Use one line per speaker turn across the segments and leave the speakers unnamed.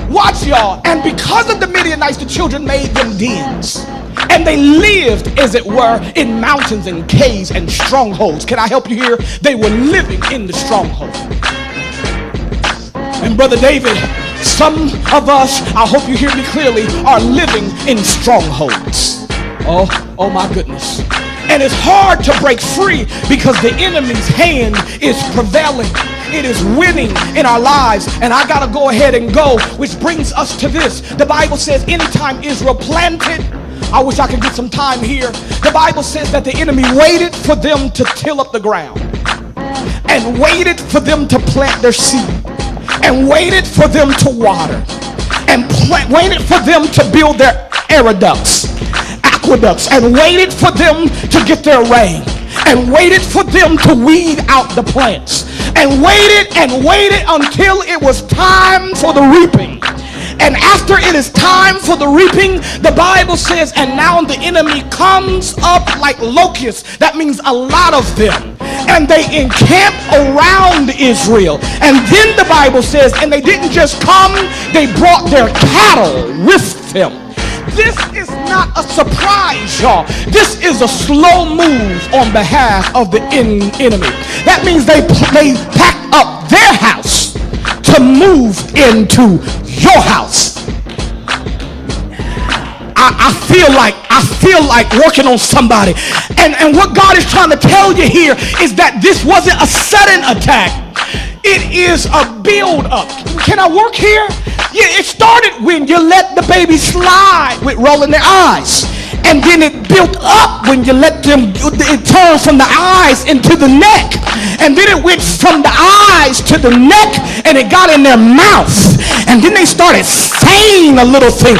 Watch y'all. And because of the Midianites, the children made them dens. And they lived, as it were, in mountains and caves and strongholds. Can I help you here? They were living in the stronghold. And Brother David, some of us, I hope you hear me clearly, are living in strongholds. Oh my goodness. And it's hard to break free because the enemy's hand is prevailing. It is winning in our lives. And I gotta go ahead and go, which brings us to this. The Bible says anytime Israel planted, I wish I could get some time here. The Bible says that the enemy waited for them to till up the ground and waited for them to plant their seed and waited for them to water and waited for them to build their aqueducts and waited for them to get their rain and waited for them to weed out the plants and waited until it was time for the reaping. And after it is time for the reaping, the Bible says, and now the enemy comes up like locusts. That means a lot of them. And they encamp around Israel. And then the Bible says, and they didn't just come, they brought their cattle with them. This is not a surprise, y'all. This is a slow move on behalf of the enemy. That means they packed up their house to move into your house. I feel like working on somebody. And what God is trying to tell you here is that this wasn't a sudden attack. It is a build up. Can I work here? Yeah, it started when you let the baby slide with rolling their eyes. And then it built up when you let them, it turned from the eyes into the neck. And then it went from the eyes to the neck and it got in their mouth. And then they started saying a little thing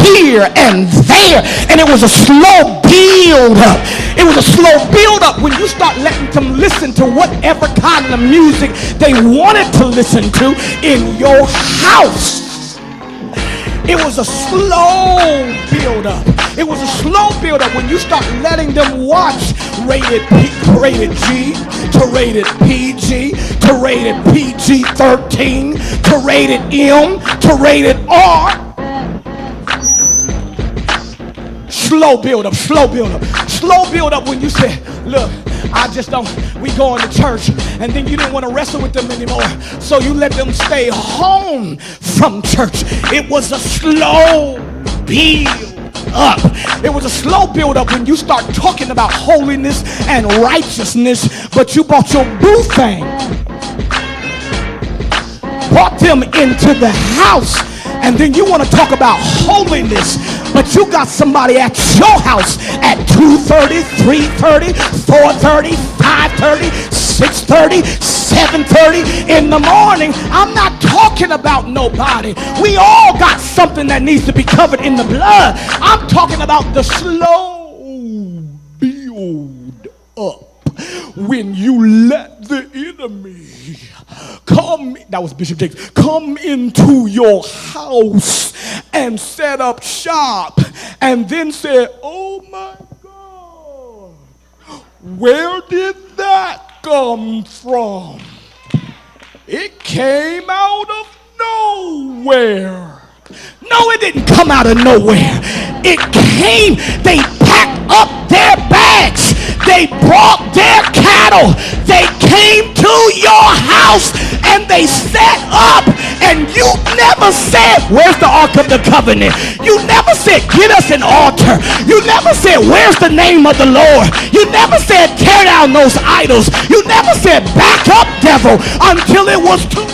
here and there. And it was a slow build up. It was a slow build up when you start letting them listen to whatever kind of music they wanted to listen to in your house. It was a slow build up. It was a slow build up when you start letting them watch rated G to rated PG to rated PG-13 to rated M to rated R. Slow build up, slow build up. Slow build up when you say, look, I just don't, we going to church, and then you didn't want to wrestle with them anymore, so you let them stay home from church. It was a slow build up. It was a slow build up when you start talking about holiness and righteousness, but you brought your boo thing, brought them into the house, and then you want to talk about holiness, but you got somebody at your house at 2:30, 3:30, 4:30, 5:30, 6:30, 7:30 in the morning. I'm not talking about nobody. We all got something that needs to be covered in the blood. I'm talking about the slow build up when you let the enemy come, that was Bishop Jakes, come into your house and set up shop and then say, oh my God, where did that come from? It came out of nowhere. No, it didn't come out of nowhere. It came, they packed up their bags. They brought their cattle. They came to your house and they set up. And you never said, where's the Ark of the Covenant? You never said, get us an altar. You never said, where's the name of the Lord? You never said, tear down those idols. You never said, back up, devil, until it was too